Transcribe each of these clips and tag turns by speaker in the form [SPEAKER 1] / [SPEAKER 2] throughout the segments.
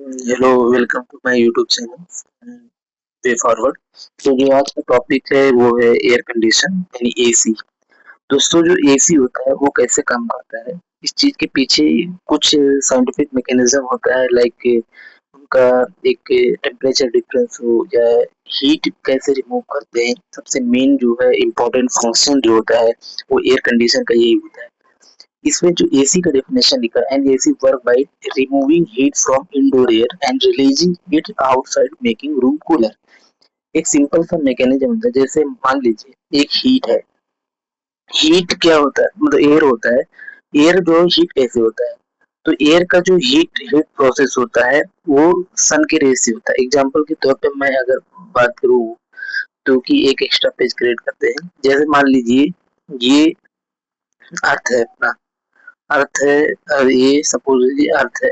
[SPEAKER 1] Hello, welcome to my YouTube channel Way Forward. तो जो आज का टॉपिक है वो है एयर कंडीशन यानी एसी। दोस्तों, जो एसी होता है वो कैसे काम करता है, इस चीज के पीछे कुछ साइंटिफिक मैकेनिज्म होता है। लाइक उनका एक टेम्परेचर डिफरेंस हो या हीट कैसे रिमूव करते हैं। सबसे मेन जो है इम्पोर्टेंट फंक्शन जो होता है वो एयर कंडीशन का यही होता है। इसमें जो एसी का डेफिनेशन लिखा है, and AC work by removing heat from indoor air and releasing it outside making room cooler. एक सिंपल सा मैकेनिज्म होता है। जैसे मान लीजिए एक हीट है। हीट क्या होता है, मतलब एयर होता है। एयर जो हीट कैसे होता है, तो एयर का जो हीट हीट प्रोसेस होता है वो सन के रेस से होता है। एग्जांपल के तौर पे मैं अगर बात करूँ तो कि एक एक्स्ट्रा पेज क्रिएट करते हैं। जैसे मान लीजिए ये अर्थ है अपना, अर्थ है। और ये सपोज ये अर्थ है।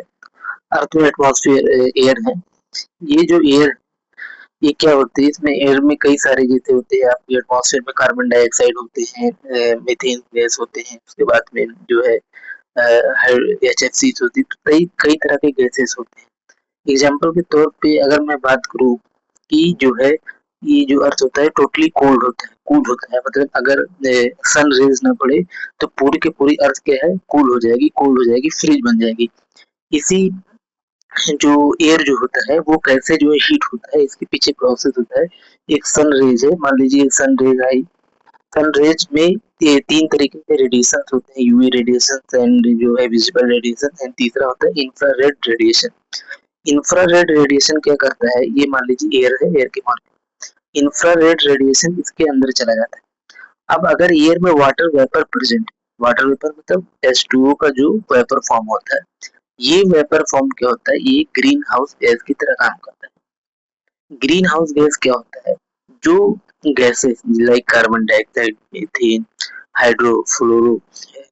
[SPEAKER 1] अर्थ में एटमॉस्फेयर एयर है। ये जो एयर, ये क्या होती है, इसमें एयर में कई सारे जैसे होते हैं। आपके एटमॉस्फेयर में कार्बन डाइऑक्साइड होते हैं, मीथेन गैस होते हैं, उसके बाद में जो है HFC होती है। तो कई कई तरह के गैसेस होते हैं। एग्जाम्पल के तौर पे अगर मैं बात करूँ कि जो है ये जो अर्थ होता है टोटली कोल्ड होता है, कूल होता है। मतलब अगर सन रेज ना पड़े तो पूरी की पूरी अर्थ क्या है, कूल हो जाएगी, कोल्ड हो जाएगी, फ्रीज बन जाएगी। इसी जो एयर जो होता है वो कैसे जो है हीट होता है, इसके पीछे प्रोसेस होता है। एक सन रेज है, मान लीजिए सन रेज आई। सन रेज में ये तीन तरीके के रेडिएशन होते हैं, यूवी रेडिएशन एंड जो है विजिबल रेडिएशन, एंड तीसरा होता है इंफ्रारेड रेडिएशन। इंफ्रारेड रेडिएशन क्या करता है, ये मान लीजिए एयर है, एयर के मान इंफ्रारेड रेडिएशन इसके अंदर चला जाता है। अब अगर एयर में water vapour present, water vapour मतलब H2O का जो वेपर फॉर्म होता है, ये वेपर फॉर्म क्या होता है, ये ग्रीन हाउस गैस की तरह काम करता है। ग्रीन हाउस गैस क्या होता है, जो gases like carbon dioxide, methane, hydrofluoro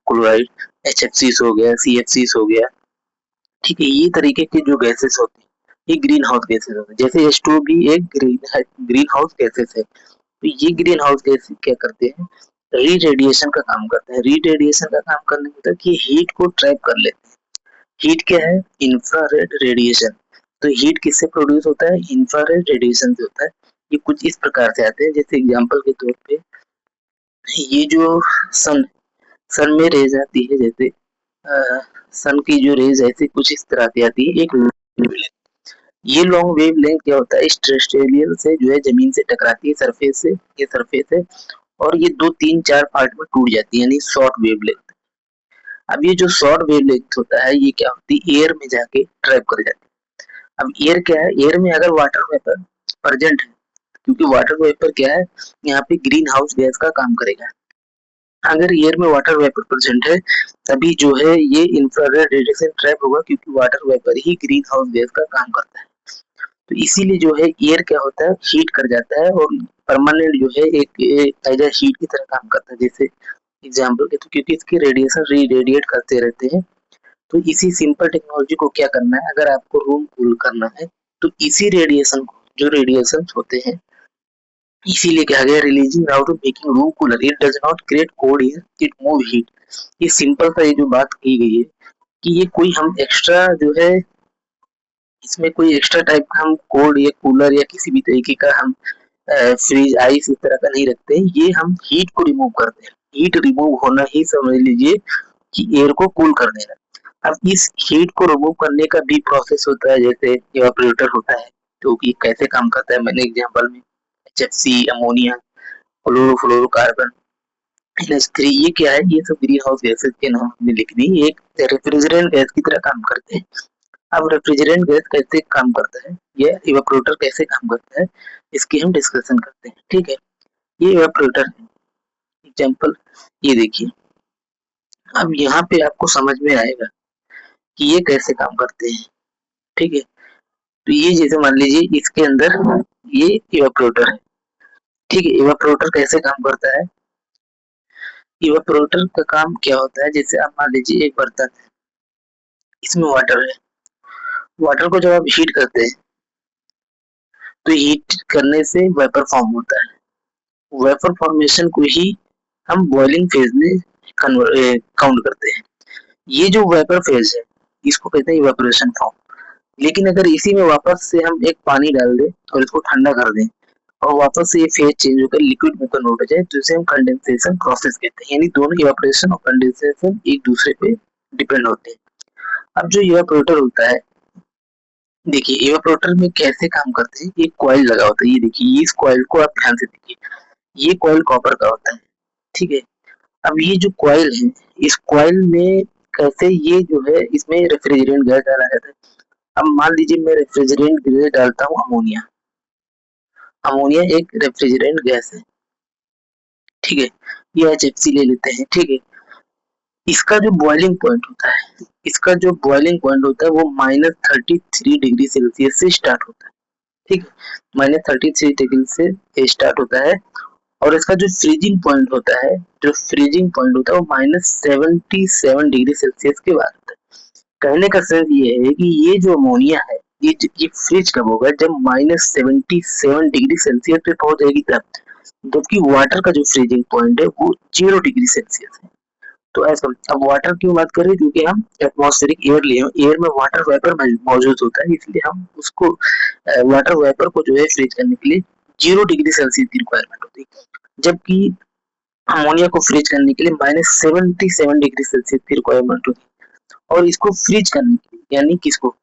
[SPEAKER 1] chloride, HFCs हो गया, CFCs हो गया, ठीक है, ये तरीके के जो गैसेस होते हैं ये ग्रीन हाउस गैसेस होते हैं। जैसे H2O भी एक ग्रीन हाउस गैसेस है। तो ये ग्रीन हाउस गैस क्या करते हैं, री रेडिएशन का काम करते हैं। री रेडिएशन का काम करने मतलब कि हीट को ट्रैप कर लेते हैं। हीट क्या है, इंफ्रारेड रेडिएशन। तो हीट किससे प्रोड्यूस होता है, इंफ्रारेड रेडिएशन से होता है। ये कुछ इस प्रकार से आते हैं। जैसे एग्जांपल के तौर पे ये जो सन सन में रेज आती है, जैसे सन की जो रेज ऐसे कुछ इस तरह की आती है। एक ये लॉन्ग वेव लेंथ क्या होता है, टेरेस्ट्रियल से जो है जमीन से टकराती है, सरफेस से, ये सरफेस है, और ये 2 3 4 पार्ट में टूट जाती है, यानी शॉर्ट वेव लेंथ। अब ये जो शॉर्ट वेव लेंथ होता है ये क्या होती है, एयर में जाके ट्रैप कर जाती है। अब एयर क्या है, एयर में अगर वाटर वेपर प्रेजेंट है, क्योंकि वाटर वेपर क्या है, यहाँ पे ग्रीन हाउस गैस का काम करेगा। अगर एयर में वाटर वेपर प्रेजेंट है तभी जो है ये इंफ्रारेड रेडिएशन ट्रैप होगा, क्योंकि वाटर वेपर ही ग्रीन हाउस गैस का काम करता है। तो इसीलिए जो है एयर क्या होता है, हीट कर जाता है और परमानेंट जो है एक एज अ हीट की तरह काम करता है। जैसे एग्जाम्पल के तो क्योंकि इसके रेडिएशन रेडिएट करते रहते हैं। तो इसी सिंपल टेक्नोलॉजी को क्या करना है, अगर आपको रूम कूल करना है तो इसी रेडिएशन को, जो रेडिएशन होते हैं, इसीलिए कहा गया releasing out of making room cooler, it does not create cold air, it move heat. ये सिंपल सा ये जो बात की गई है कि ये कोई हम एक्स्ट्रा जो है, इसमें कोई एक्स्ट्रा टाइप का हम कोल्ड या कूलर या किसी भी तरीके का हम फ्रीज आइस इस तरह का नहीं रखते हैं। ये हम हीट को रिमूव करते हैं। हीट रिमूव होना ही समझ लीजिए कि एयर को कूल कर देना। अब इस हीट को रिमूव करने का भी प्रोसेस होता है, जैसे इवापोरेटर होता है। तो ये कैसे काम करता है, मैंने एग्जांपल में HFC, अमोनिया, क्लोरोफ्लोरोकार्बन, NH3, ये क्या है, ये सब ग्रीन हाउस गैसेस के नाम हमने लिख दी। एक रेफ्रिजरेंट गैस की तरह काम करते हैं। अब रेफ्रिजरेंट गैस कैसे काम करता है, ये इवापोरेटर कैसे काम करता है, इसकी हम डिस्कशन करते हैं। ठीक है, ये इवापोरेटर है। एग्जांपल ये देखिए। अब यहाँ पे आपको समझ में आएगा कि ये कैसे काम करते हैं। ठीक है, तो ये जैसे मान लीजिए इसके अंदर ये इवापोरेटर है। ठीक है, इवापोरेटर कैसे काम करता है, इवापोरेटर का काम क्या होता है, जैसे आप मान लीजिए एक बर्तन है, इसमें वाटर है। वाटर को जब आप हीट करते हैं तो हीट करने से वेपर फॉर्म होता है। वेपर फॉर्मेशन को ही हम बॉइलिंग फेज में काउंट करते हैं। ये जो वेपर फेज है इसको कहते हैं इवेपोरेशन फॉर्म। लेकिन अगर इसी में वापस से हम एक पानी डाल दें और इसको ठंडा कर दें और वापस से ये फेज चेंज होकर लिक्विड में कन्वर्ट हो जाए तो इसे हम कंडेंसेशन प्रोसेस कहते हैं। यानी दोनों इवेपोरेशन और कंडेंसेशन एक दूसरे पे डिपेंड होते हैं। अब जो इवेपोरेटर होता है, देखिए इवेपोरेटर में कैसे काम करते हैं, एक कॉइल लगा होता है। ये देखिए, इस कॉइल को आप ध्यान से देखिए, ये कॉइल कॉपर का होता है, ठीक है। अब ये जो कॉइल है, इस कॉइल में कैसे ये जो है इसमें रेफ्रिजरेंट गैस डाला जाता है। अब मान लीजिए मैं रेफ्रिजरेंट गैस डालता हूँ अमोनिया। अमोनिया एक रेफ्रिजरेंट गैस है, ठीक है। ये HFC ले लेते हैं, ठीक है। इसका जो बॉइलिंग पॉइंट होता है, इसका जो बॉइलिंग पॉइंट होता है वो -33 डिग्री सेल्सियस से स्टार्ट होता है, ठीक है। -33 डिग्री से स्टार्ट होता है और इसका जो फ्रीजिंग पॉइंट होता है, जो फ्रीजिंग पॉइंट होता है वो -77 डिग्री सेल्सियस के बाद होता है। कहने का सेंस ये है कि ये जो अमोनिया है, ये फ्रीज कब होगा, जब -77 डिग्री सेल्सियस पे पहुंच जाएगी तब, जबकि वाटर का जो फ्रीजिंग पॉइंट है वो 0 डिग्री सेल्सियस है। तो ऐसा, अब वाटर क्यों बात कर रहे हैं, क्योंकि हम एटमॉस्फेरिक एयर लिए, एयर में वाटर वेपर मौजूद होता है, इसलिए हम उसको वाटर वेपर को जो है फ्रीज करने के लिए 0 डिग्री सेल्सियस की रिक्वायरमेंट होती है, जबकि अमोनिया को फ्रीज करने के लिए -77 डिग्री सेल्सियस की रिक्वायरमेंट होती है। और इसको फ्रीज करने के लिए, यानी किसको,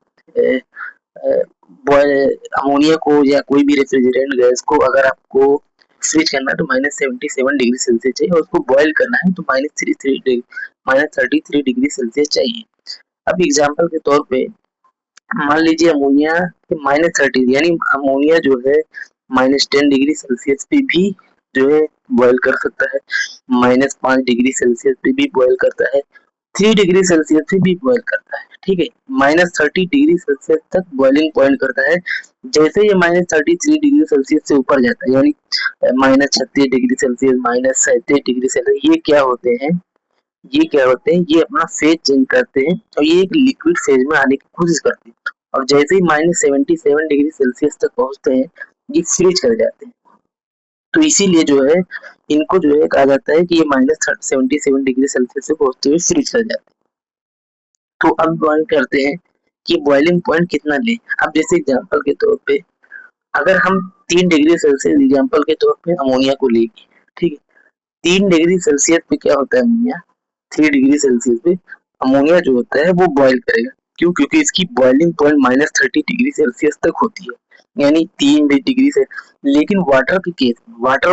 [SPEAKER 1] अमोनिया को या कोई भी रेफ्रिजरेंट गैस को अगर आपको फ्रीज करना है तो -77 डिग्री सेल्सियस चाहिए, और उसको बॉयल करना है तो -33 डिग्री सेल्सियस चाहिए। अब एग्जाम्पल के तौर पे मान लीजिए अमोनिया -30, यानी अमोनिया जो है -10 डिग्री सेल्सियस पे भी जो है बॉयल कर सकता है, -5 डिग्री सेल्सियस पे भी बॉयल करता है, 3 डिग्री सेल्सियस पे भी बॉयल करता है, ठीक है। -30 डिग्री सेल्सियस तक बॉइलिंग पॉइंट करता है। जैसे ये -33 डिग्री सेल्सियस से ऊपर जाता है, यानी -36 डिग्री सेल्सियस, -37 डिग्री सेल्सियस, ये अपना फेज चेंज करते हैं और ये एक लिक्विड फेज में आने की कोशिश करते हैं। और जैसे ही -77 डिग्री सेल्सियस तक पहुंचते हैं, ये फ्रीज कर जाते हैं। तो इसीलिए जो है इनको जो है कहा जाता है कि ये -77 डिग्री सेल्सियस से पहुंचते हुए फ्रीज कर जाते हैं। तो अब बात करते हैं कि बॉइलिंग पॉइंट कितना ले। अब जैसे एग्जांपल के तौर पे अगर हम 3 डिग्री सेल्सियस एग्जांपल के तौर पे अमोनिया को लेंगे, ठीक है। 3 डिग्री सेल्सियस पे क्या होता है अमोनिया, 3 डिग्री सेल्सियस पे अमोनिया जो होता है वो बॉयल करेगा। क्यों, क्योंकि इसकी बॉइलिंग पॉइंट -30 डिग्री सेल्सियस तक होती है, यानी 3 डिग्री से। लेकिन वाटर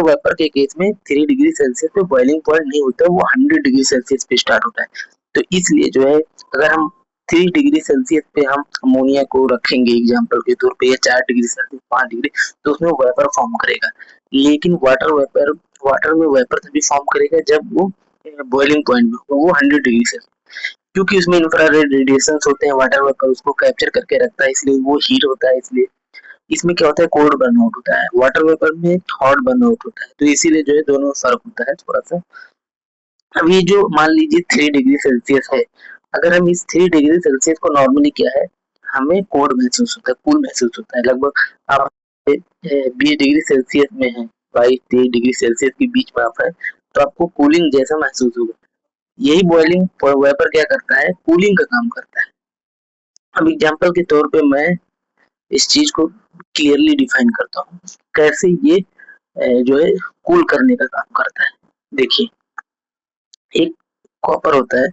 [SPEAKER 1] वेपर के केस में 3 डिग्री सेल्सियस पे बॉइलिंग पॉइंट नहीं होता, वो 100 डिग्री सेल्सियस पे स्टार्ट होता है। तो इसलिए जो है अगर हम 3 डिग्री सेल्सियस पे हम अमोनिया को रखेंगे एग्जाम्पल के तौर पे, या 4 डिग्री सेल्सियस, 5 डिग्री, तो उसमें वेपर फॉर्म करेगा। लेकिन वाटर में वेपर तभी फॉर्म करेगा जब वो बॉइलिंग पॉइंट में होगा, वो 100 डिग्री से, क्योंकि उसमें इंफ्रारेड रेडिएशन होते हैं, वाटर वेपर उसको कैप्चर करके रखता है, इसलिए वो हीट होता है। इसलिए इसमें क्या होता है, कोल्ड बर्न आउट होता है, वाटर वेपर में हॉट बर्न आउट होता है। तो इसीलिए जो है दोनों फर्क होता है थोड़ा सा। अब ये जो मान लीजिए 3 डिग्री सेल्सियस है, अगर हम इस 3 डिग्री सेल्सियस को नॉर्मली क्या है, हमें कोल्ड महसूस होता है, कूल महसूस होता है। लगभग आप 20 डिग्री सेल्सियस में है, 22-23 डिग्री सेल्सियस के बीच में आप है, तो आपको कूलिंग जैसा महसूस होगा। यही बॉइलिंग वेपर क्या करता है, कूलिंग का काम करता है। अब एग्जांपल के तौर पे मैं इस चीज को क्लियरली डिफाइन करता हूँ, कैसे ये जो है कूल करने का काम करता है। देखिए, एक कॉपर होता है,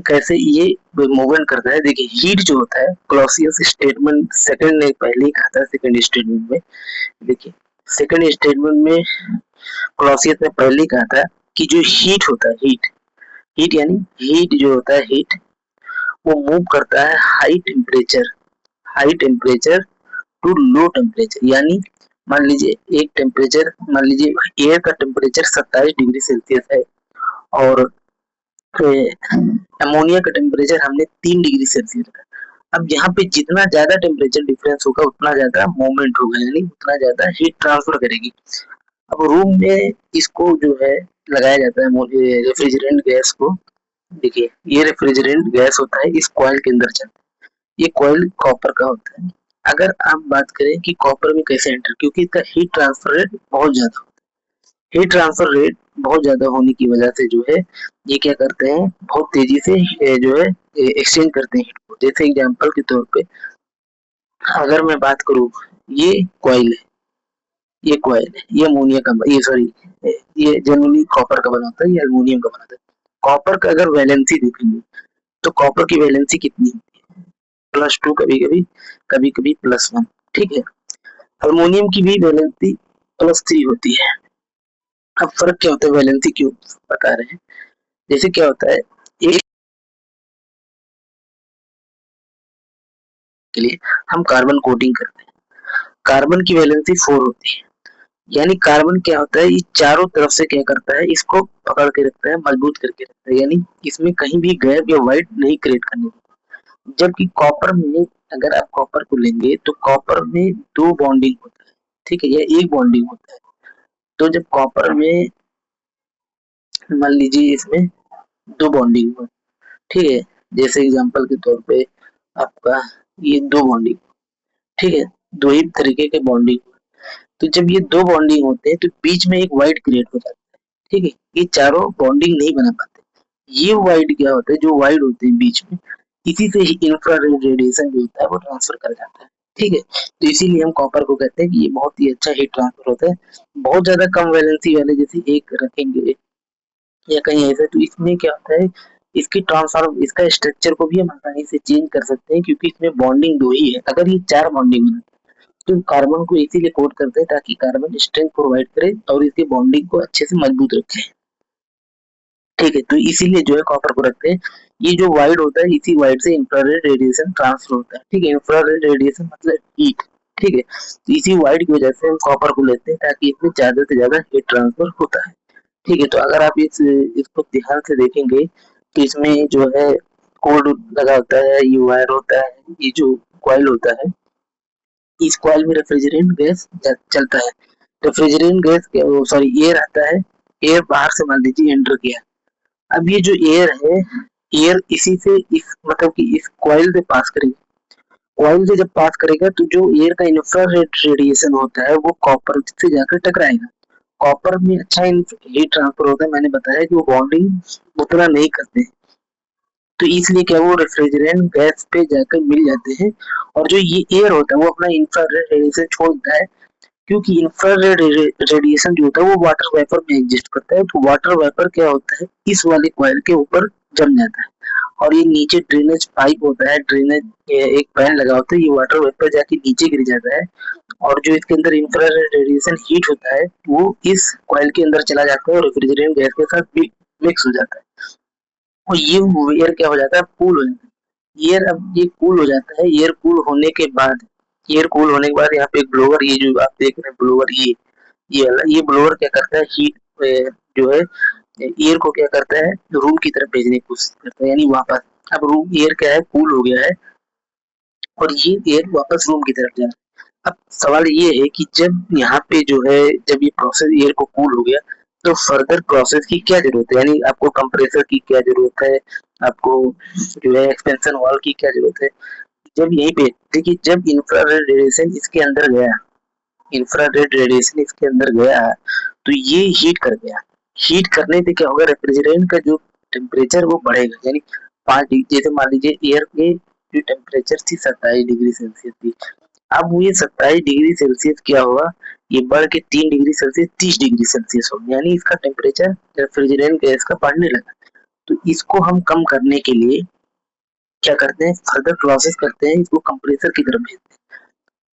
[SPEAKER 1] कैसे ये मूवमेंट करता है। देखिए हीट जो होता है, क्लॉसियस स्टेटमेंट सेकंड ने पहले ही कहा था, सेकंड स्टेटमेंट में देखिए, सेकंड स्टेटमेंट में क्लॉसियस ने पहले ही कहा था कि जो हीट होता है, हीट यानी हीट जो होता है, हीट वो मूव करता है high temperature to low temperature. यानी मान लीजिए एयर का टेम्परेचर 27 डिग्री सेल्सियस है और अमोनिया का टेम्परेचर हमने 3 डिग्री सेल्सियस रखा। अब यहाँ पे जितना ज्यादा टेम्परेचर डिफरेंस होगा उतना ज्यादा मूवमेंट होगा, यानी उतना ज्यादा हीट ट्रांसफर करेगी। अब रूम में इसको जो है लगाया जाता है रेफ्रिजरेंट गैस को। देखिए ये रेफ्रिजरेंट गैस होता है, इस कॉइल के अंदर चलता है। ये कॉइल कॉपर का होता है। अगर आप बात करें कि कॉपर में कैसे एंटर, क्योंकि इसका हीट ट्रांसफर रेट बहुत ज्यादा होने की वजह से जो है ये क्या करते हैं, बहुत तेजी से जो है एक्सचेंज करते हैं हीट को। जैसे एग्जांपल के तौर पे अगर मैं बात करूँ, ये कॉइल है, ये कॉइल है, ये अमोनिया का, ये सॉरी, ये जनरली कॉपर का बना होता है, ये एल्युमिनियम का बना होता है। कॉपर का अगर वैलेंसी देखेंगे तो कॉपर की वैलेंसी कितनी होती है? +2, कभी-कभी, कभी-कभी +1, ठीक है। अल्युमिनियम की भी वैलेंसी +3 होती है। अब फर्क क्या होता है, वैलेंसी क्यों बता रहे हैं? जैसे क्या होता है, एक के लिए हम कार्बन कोटिंग करते हैं, कार्बन की वैलेंसी 4 होती है। यानी कार्बन क्या होता है, ये चारों तरफ से क्या करता है, इसको पकड़ के रखता है, मजबूत करके रखता है, यानी इसमें कहीं भी गैप या वाइड नहीं क्रिएट करने देता। जबकि कॉपर में, अगर आप कॉपर को लेंगे तो कॉपर में 2 बॉन्डिंग होता है, ठीक है, या एक बॉन्डिंग होता है। तो जब कॉपर में मान लीजिए इसमें 2 बॉन्डिंग हो, ठीक है, जैसे एग्जांपल के तौर पे आपका ये 2 बॉन्डिंग, ठीक है, 2 ही तरीके के बॉन्डिंग। तो जब ये 2 बॉन्डिंग होते हैं तो बीच में एक वाइड क्रिएट हो जाता है, ठीक है, ये चारों बॉन्डिंग नहीं बना पाते। ये वाइड क्या होता है, जो वाइड होते हैं बीच में, इसी से ही इंफ्रारेड रेडिएशन जो होता है वो ट्रांसफर कर जाता है, ठीक है। तो इसीलिए हम कॉपर को कहते हैं कि ये बहुत ही अच्छा हीट ट्रांसफर होता है। बहुत ज्यादा कम वैलेंसी वाले जैसे एक रखेंगे या कहीं ऐसे, तो इसमें क्या होता है, इसकी ट्रांसफॉर्म, इसका स्ट्रक्चर को भी हम आसानी से चेंज कर सकते हैं, क्योंकि इसमें बॉन्डिंग 2 ही है। अगर ये 4 बॉन्डिंग बनाते हैं तो कार्बन को इसीलिए कोट करते हैं ताकि कार्बन स्ट्रेंथ प्रोवाइड करे और इसकी बॉन्डिंग को अच्छे से मजबूत रखे, ठीक है। तो इसीलिए जो है कॉपर को रखते हैं। ये जो वाइड होता है, इसी वाइड से इंफ्रारेड रेडिएशन ट्रांसफर होता है, ठीक है। इंफ्रारेड रेडिएशन मतलब हीट, ठीक है। तो इसी वाइड की वजह से हम कॉपर को लेते हैं ताकि इसमें ज्यादा से ज्यादा हीट ट्रांसफर होता है, ठीक है। तो अगर आप इसको ध्यान से देखेंगे तो इसमें जो है कोड लगा होता है, ये वायर होता है, ये जो कॉइल होता है, इस कॉइल में रेफ्रिजरेंट गैस चलता है। रेफ्रिजरेंट गैस, सॉरी, एयर आता है, एयर बाहर से मान लीजिए एंटर किया। अब ये जो एयर है, एयर इसी से इस मतलब कि इस कॉइल से पास करेगी। कॉइल से जब पास करेगा तो जो एयर का इंफ्रारेड रेडिएशन होता है वो कॉपर से जाकर टकराएगा। कॉपर में अच्छा हीट ट्रांसफर होता है, मैंने बताया कि वो बॉन्डिंग उतना नहीं करते, तो इसलिए क्या वो रेफ्रिजरेंट गैस पे जाकर मिल जाते हैं। और जो ये एयर होता है वो अपना इंफ्रारेड रेडिएशन छोड़ता है, क्योंकि इंफ्रारेड रेडिएशन जो होता है वो वाटर वेपर में एग्जिस्ट करता है। तो वाटर वेपर क्या होता है, इस वाले कॉइल के ऊपर जम जाता है और ये नीचे ड्रेनेज पाइप होता है, ड्रेनेज एक फैन लगा होता है, ये वाटर वेपर जाके नीचे गिर जाता है और जो इसके अंदर इंफ्रारेड रेडिएशन हीट होता है वो इस कॉइल के अंदर चला जाता है और रेफ्रिजरेंट गैस के साथ मिक्स हो जाता है। और ये एयर क्या हो जाता है, कूल हो जाता है। एयर अब ये कूल हो जाता है, एयर कूल होने के बाद, एयर कूल होने के बाद यहाँ पे एक ब्लोअर, ये जो आप देख रहे हैं ब्लोअर, ये वाला, ये ब्लोअर क्या करता है, हीट जो है एयर को क्या करता है, रूम की तरफ भेजने की कोशिश करता है, यानी वापस। अब रूम एयर क्या है, कूल हो गया है और ये एयर वापस रूम की तरफ जा रहा है। अब सवाल ये है कि जब यहाँ पे जो है, जब ये प्रोसेस एयर को कूल हो गया तो फर्दर प्रोसेस की क्या जरूरत है, यानी आपको कंप्रेसर की क्या जरूरत है, आपको जो है एक्सपेंशन वाल्व की क्या जरूरत है। जब यहीं पे देखिए, जब इंफ्रारेड रेडिएशन इसके अंदर गया, इंफ्रारेड रेडिएशन इसके अंदर गया तो ये हीट कर गया। हीट करने से क्या होगा, रेफ्रिजरेंट का जो टेम्परेचर वो बढ़ेगा, यानी 5 डिग्री, जैसे मान लीजिए एयर में जो टेम्परेचर थी 27 डिग्री सेल्सियस थी, अब ये 27 डिग्री सेल्सियस क्या होगा, ये बढ़ के 3 डिग्री सेल्सियस 30 डिग्री सेल्सियस हो गया, यानी इसका टेम्परेचर रेफ्रिजरेंट गैस का बढ़ने लगा। तो इसको हम कम करने के लिए क्या करते हैं, फर्दर प्रोसेस करते हैं, इसको कंप्रेसर की तरफ भेजते हैं।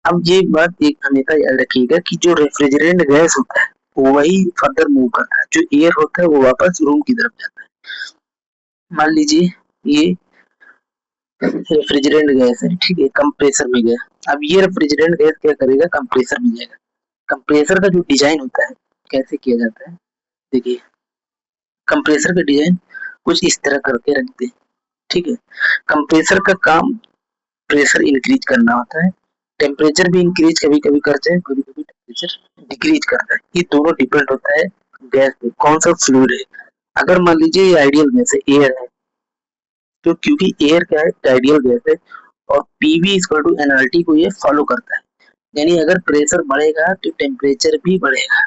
[SPEAKER 1] अब ये बात एक हमेशा याद रखिएगा कि जो रेफ्रिजरेंट गैस होता है वो वही फर्दर मूव करता है, जो एयर होता है वो वापस रूम की तरफ जाता है। मान लीजिए ये रेफ्रिजरेंट गैस है, ठीक है, कंप्रेसर में गया। अब ये रेफ्रिजरेंट गैस क्या करेगा, कंप्रेसर में जाएगा। कंप्रेसर का जो डिजाइन होता है कैसे किया जाता है, देखिए, कंप्रेसर का डिजाइन कुछ इस तरह करके रखते हैं, ठीक है। कंप्रेसर का काम प्रेशर इंक्रीज करना होता है, टेम्परेचर भी इंक्रीज कभी कभी करते हैं, कभी कभी टेम्परेचर डिक्रीज करता है। ये दोनों डिपेंड होता है गैस पे, कौन सा फ्लूइड है। अगर मान लीजिए ये आइडियल गैस है, एयर है, तो क्योंकि एयर क्या है, आइडियल गैस है और पीवी इक्वल टू एनआरटी को ये फॉलो करता है, यानी अगर प्रेशर बढ़ेगा तो टेम्परेचर भी बढ़ेगा,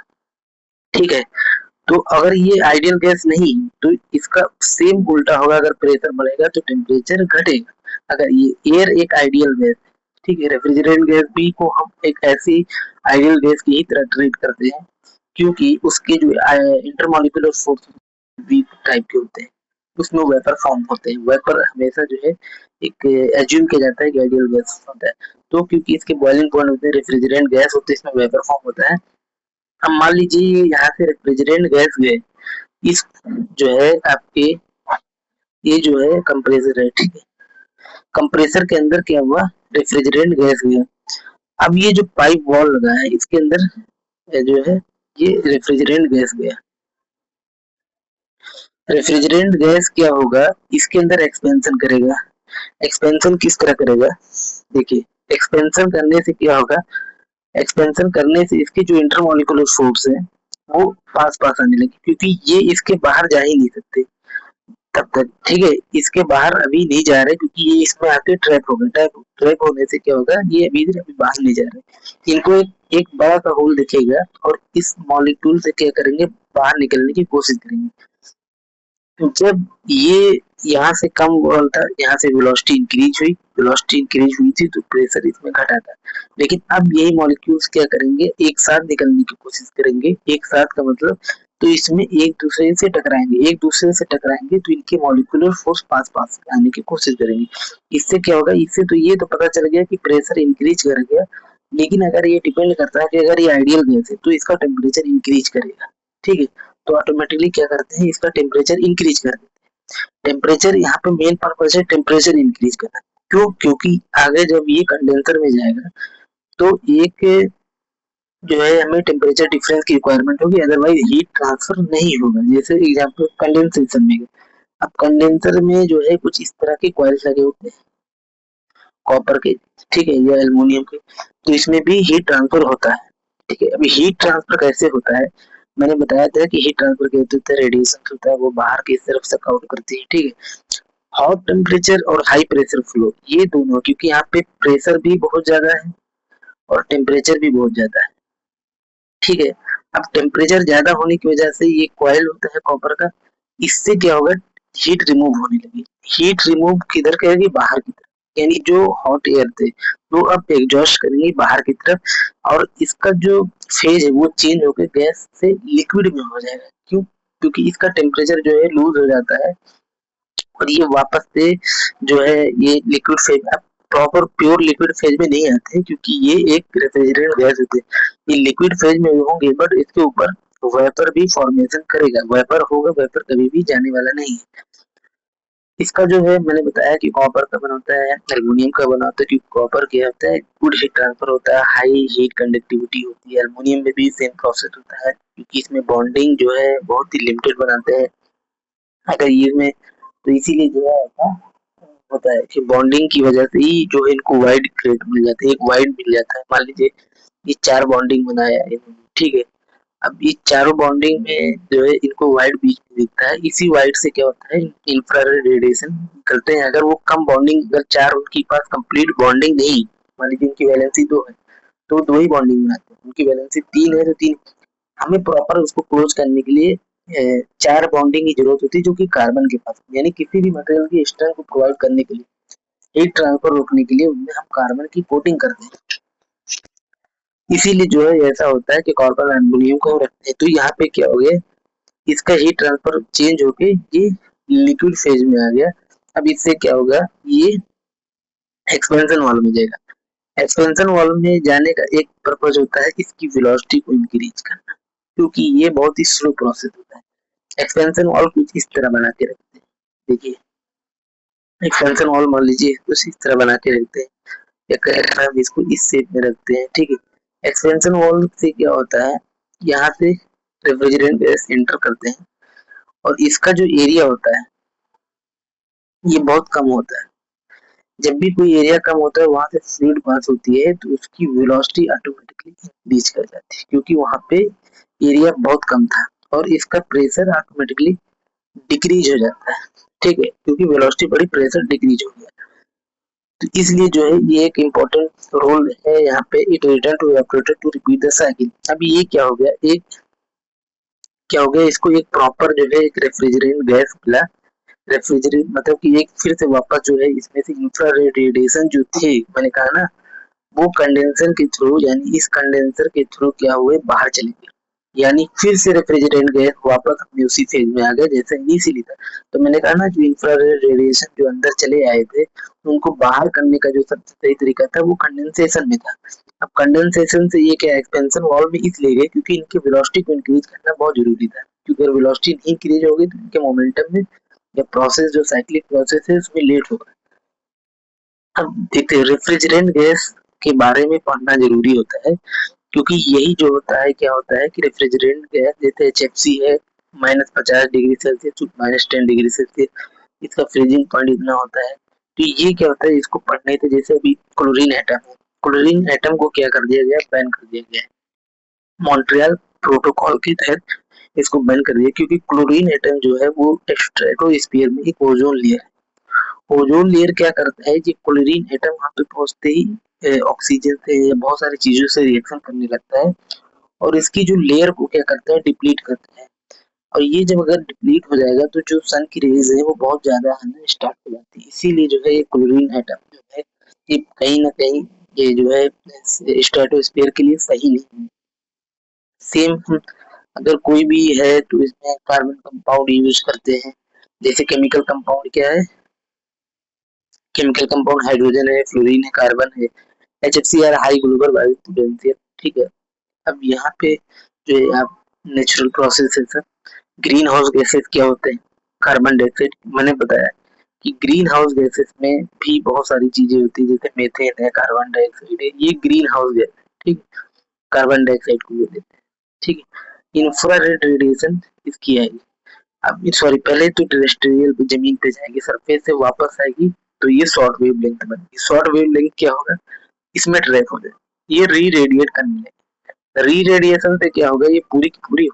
[SPEAKER 1] ठीक है। तो अगर ये आइडियल गैस नहीं तो इसका सेम उल्टा होगा, अगर प्रेशर बढ़ेगा तो टेम्परेचर घटेगा। अगर ये एयर एक आइडियल गैस, ठीक है, रेफ्रिजरेंट गैस भी को हम एक ऐसी आइडियल गैस की ही तरह ट्रीट करते हैं, क्योंकि उसके जो इंटरमॉलिक्यूलर फोर्स वीक टाइप के होते हैं, उसमें वेपर फॉर्म होते हैं। वेपर हमेशा जो है एक एज्यूम किया जाता है कि आइडियल गैस होता है, तो क्योंकि इसके बॉइलिंग पॉइंट होते हैं, रेफ्रिजरेंट गैस होते हैं, इसमें वेपर फॉर्म होता है। अब मान लीजिए यहाँ से रेफ्रिजरेंट गैस गए, इस जो है आपके ये जो है कंप्रेसर है, ठीक है, कंप्रेसर के अंदर क्या हुआ, रेफ्रिजरेंट गैस गया। अब ये जो पाइप वॉल लगा है इसके अंदर जो है ये रेफ्रिजरेंट गैस गया। रेफ्रिजरेंट गैस क्या होगा, इसके अंदर एक्सपेंशन करेगा। एक्सपेंशन किस तरह करेगा, देखिए, एक्सपेंशन करने से क्या होगा, एक्सपेंशन करने से इसके जो इंटरमॉलिक्यूलर फोर्स है वो पास पास आने लगे, क्योंकि ये इसके बाहर जा ही नहीं सकते तब तक, ठीक है, इसके बाहर अभी नहीं जा रहे क्योंकि ये इसमें आके ट्रैप हो गए। ट्रैप होने से क्या होगा, ये अभी बाहर नहीं जा रहे, इनको एक बड़ा सा होल दिखेगा और इस मॉलिक्यूल से क्या करेंगे, बाहर निकलने की कोशिश करेंगे। जब ये यहाँ से कम वॉल था, यहाँ से वेलोसिटी इंक्रीज हुई, वेलोसिटी इंक्रीज हुई थी तो प्रेशर इसमें घटा था। लेकिन अब यही मॉलिक्यूल्स क्या करेंगे, एक साथ निकलने की कोशिश करेंगे। एक साथ का मतलब, तो इसमें एक दूसरे से टकराएंगे, एक दूसरे से टकराएंगे तो इनके मॉलिक्यूलर फोर्स पास पास आने की कोशिश करेंगे। इससे क्या होगा, इससे तो ये तो पता चल गया कि प्रेशर इंक्रीज कर गया, लेकिन अगर ये डिपेंड करता है कि अगर ये आइडियल गैस है तो इसका टेम्परेचर इंक्रीज करेगा, ठीक है, तो ऑटोमेटिकली क्या करते हैं, इसका टेम्परेचर इंक्रीज कर देते हैं। टेम्परेचर यहाँ पे मेन पर्पज है टेम्परेचर इंक्रीज करना। क्यों, क्योंकि आगे जब ये कंडेंसर में जाएगा तो एक जो है हमें टेम्परेचर डिफरेंस की रिक्वायरमेंट होगी, अदरवाइज हीट ट्रांसफर नहीं होगा। जैसे एग्जांपल कंडेंसेशन में, अब कंडेंसर में जो है कुछ इस तरह के कॉइल्स लगे होते हैं कॉपर के, ठीक है, या एल्युमिनियम के, तो इसमें भी हीट ट्रांसफर होता है, ठीक है। अभी हीट ट्रांसफर कैसे होता है, मैंने बताया था कि हीट ट्रांसफर कैसे होता है, रेडिएशन होता है, वो बाहर की तरफ सक आउट करती है, ठीक है। हॉट टेम्परेचर और हाई प्रेशर फ्लो, ये दोनों, क्योंकि यहाँ पे प्रेशर भी बहुत ज्यादा है और टेम्परेचर भी बहुत ज्यादा है, ठीक है। अब टेम्परेचर ज्यादा होने की वजह से ये कॉइल होता है कॉपर का, इससे क्या होगा, हीट रिमूव होने लगी। हीट रिमूव किधर करेगी, बाहर की तरफ, यानी जो हॉट एयर थे वो अब एग्जॉस्ट करेंगे बाहर की तरफ, और इसका जो फेज है वो चेंज होकर गैस से लिक्विड में हो जाएगा। क्यों, क्योंकि इसका टेम्परेचर जो है लूज हो जाता है और ये वापस से जो है ये लिक्विड फेज, अब प्रॉपर प्योर लिक्विड फेज में नहीं आते, क्योंकि ये एक रेफ्रिजरेंट गैस होते हैं, ये लिक्विड फेज में होंगे, बट इसके ऊपर वेपर भी फॉर्मेशन करेगा, वेपर होगा, वेपर कभी भी जाने वाला नहीं है। इसका जो है मैंने बताया कि कॉपर का बना होता है, एल्युमिनियम का बना होता है, क्योंकि कॉपर क्या होता है, गुड हीट ट्रांसफर होता है, हाई हीट कंडक्टिविटी होती है। एल्युमिनियम में भी सेम प्रोसेस होता है, क्योंकि इसमें बॉन्डिंग जो है बहुत ही लिमिटेड बनाते हैं, अगर ये में, तो इसीलिए जो है ऐसा होता है कि बॉन्डिंग की वजह से ही जो है इनको वाइड क्रिएट मिल जाता है, एक वाइड मिल जाता है। मान लीजिए ये 4 बॉन्डिंग बनाया है इन्होंने, ठीक है, अब ये चारों बॉन्डिंग में जो है इनको वाइड बीच में दिखता है, इसी वाइड से क्या होता है, इंफ्रारेड रेडिएशन निकलते हैं। अगर वो कम बॉन्डिंग, अगर 4 उनके पास कंप्लीट बॉन्डिंग नहीं, मान लीजिए उनकी वैलेंसी 2 है तो 2 ही बॉन्डिंग बनाते हैं, उनकी वैलेंसी 3 है तो 3, हमें प्रॉपर उसको क्लोज करने के लिए 4 बॉन्डिंग की जरूरत होती है, जो कि कार्बन के पास, यानी किसी भी मटेरियल की स्ट्रेंथ को प्रोवाइड करने के लिए, हीट ट्रांसफर रोकने के लिए उनमें हम कार्बन की कोटिंग करते हैं। इसीलिए जो है ऐसा होता है कि कॉपर एल्युमिनियम को रखते हैं, तो यहाँ पे क्या हो गया, इसका हीट ट्रांसफर चेंज होके ये लिक्विड फेज में आ गया। अब इससे क्या होगा, ये एक्सपेंशन वाल्व में जाएगा। एक्सपेंशन वाल्व में जाने का एक पर्पज होता है इसकी वेलोसिटी को इंक्रीज करना, क्योंकि ये बहुत ही स्लो प्रोसेस होता है। एक्सपेंशन वाल्व कुछ इस तरह बना के रखते हैं, देखिए, एक्सपेंशन वाल्व मान लीजिए कुछ इस तरह बना के रखते हैं, या कहीं हम इसको इस शेप में रखते हैं, ठीक है। एक्सपेंशन वाल्व से क्या होता है, यहाँ से रेफ्रिजरेंट गैस एंटर करते हैं और इसका जो एरिया होता है ये बहुत कम होता है। जब भी कोई एरिया कम होता है वहां से फ्लूइड पास होती है तो उसकी वेलोसिटी ऑटोमेटिकली इंक्रीज कर जाती है, क्योंकि वहां पे एरिया बहुत कम था और इसका प्रेशर ऑटोमेटिकली डिक्रीज हो जाता है, ठीक है, क्योंकि वेलोसिटी बढ़ी, प्रेशर डिक्रीज हो गया। तो इसलिए जो है ये एक इम्पोर्टेंट रोल है यहाँ पे, it return to evaporator to repeat the cycle. अब ये क्या हो गया, एक क्या हो गया, इसको एक प्रॉपर जो है एक रेफ्रिजरेंट गैस मिला। रेफ्रिजरेंट मतलब कि एक फिर से वापस जो है इसमें से इंफ्रारेड रेडिएशन जो थे, मैंने कहा ना, वो कंडेंसर के थ्रू, यानी इस कंडेंसर के थ्रू क्या हुए, बाहर चले गए। यानी फिर से रेफ्रिजरेंट गैस वापस अपने उसी फेज में आ गए जैसे इनिशियली था। तो मैंने कहा ना, जो इंफ्रारेड रेडिएशन जो अंदर चले आए थे, उनको बाहर करने का जो सबसे सही तरीका था वो कंडेंसेशन में था। अब कंडेंसेशन से ये क्या, एक्सपेंशन वाल्व में इसलिए गए क्योंकि इनकी वेलोसिटी को इंक्रीज करना बहुत जरूरी था, क्योंकि अगर वेलोसिटी नहीं इंक्रीज होगी तो इनके मोमेंटम में या प्रोसेस जो साइक्लिक प्रोसेस है उसमें लेट होगा। अब देखते हैं, रेफ्रिजरेंट गैस के बारे में पढ़ना जरूरी होता है, क्योंकि यही जो होता है, क्या होता है कि रेफ्रिजरेंट गैस जैसे एचएफसी है, -50 degree Celsius to -10 degree Celsius, इसका फ्रीजिंग पॉइंट इतना होता है। तो ये क्या होता है, इसको पढ़ने से, जैसे अभी क्लोरीन एटम है, क्लोरीन एटम को क्या कर दिया गया, बैन कर दिया गया है मॉन्ट्रियल प्रोटोकॉल के तहत। इसको बैन कर दिया क्योंकि क्लोरीन एटम जो है वो स्ट्रेटोस्फीयर में एक ओजोन लेयर है। ओजोन लेयर क्या करता है कि क्लोरीन एटम वहां पे पहुंचते ही ऑक्सीजन से या बहुत सारी चीजों से रिएक्शन करने लगता है, और इसकी जो लेयर को क्या करता है, डिप्लीट करता है। और ये जब अगर डिप्लीट हो जाएगा तो जो सन की रेज है वो बहुत ज्यादा आना स्टार्ट हो जाती है। इसीलिए जो है ये क्लोरीन एटम जो है, ये कहीं ना कहीं ये जो है स्ट्रेटोस्फीयर के लिए सही नहीं है। सेम हम अगर कोई भी है तो इसमें कार्बन कंपाउंड यूज करते हैं। जैसे केमिकल कंपाउंड क्या है, केमिकल कंपाउंड हाइड्रोजन है, फ्लोरीन है, कार्बन है, HCl हाई ग्लोबल वायु पोटेंशियल। ठीक है। अब यहाँ पे जो है आप नेचुरल प्रोसेस है सर। ग्रीन हाउस गैसेस क्या होते हैं, कार्बन डाइऑक्साइड मैंने बताया कि ग्रीन हाउस गैसेस में भी बहुत सारी चीजें होती है, जैसे मेथेन है, कार्बन डाइऑक्साइड है, ये ग्रीन हाउस गैस है। ठीक, कार्बन डाइऑक्साइड को बोलते हैं। ठीक है। इंफ्रारेड रेडिएशन इसकी आएगी, अब सॉरी, पहले तो टेरेस्ट्रियल जमीन पे जाएगी, सरफेस से वापस आएगी, तो ये शॉर्ट वेव लेंथ बनेगी। शॉर्ट वेव लेंथ क्या होगा, इसमें ट्रैप हो जाए, ये री रेडिएट करने लगे। री रेडिएशन से क्या होगा, ये पूरी की पूरी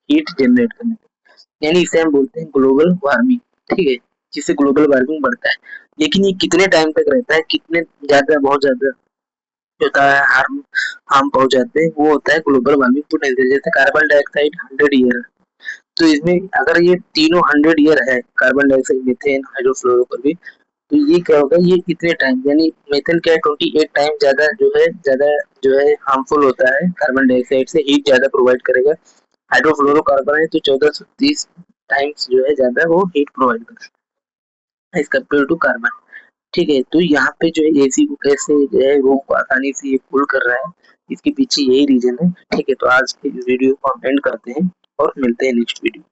[SPEAKER 1] हीट जनरेट करने लगे, यानी इसे हम बोलते हैं ग्लोबल वार्मिंग। ठीक है, जिससे ग्लोबल वार्मिंग बढ़ता है। लेकिन ये कितने टाइम तक रहता है, कितने ज्यादा, बहुत ज्यादा होता है हार्म पहुंच जाते हैं, वो होता है ग्लोबल वार्मिंग पोटेंशियल। जैसे कार्बन डाइऑक्साइड 100 ईयर, तो इसमें अगर ये तीनों 100 ईयर है, कार्बन डाइऑक्साइड, मीथेन, हाइड्रोफ्लोरोकार्बन, तो ये क्या होगा, ये कितने टाइम, यानी मीथेन क्या है 28 टाइम ज्यादा जो है हार्मफुल होता है कार्बन डाइऑक्साइड से, हीट ज्यादा प्रोवाइड करेगा। हाइड्रोफ्लोरोकार्बन है तो 1430 टाइम्स जो है ज्यादा वो हीट प्रोवाइड करेगा एज कम्पेयर टू कार्बन। ठीक है, तो यहाँ पे जो है एसी को कैसे जो है रूम को आसानी से ये कूल कर रहा है, इसके पीछे यही रीजन है। ठीक है, तो आज के वीडियो को हम एंड करते हैं और मिलते हैं नेक्स्ट वीडियो।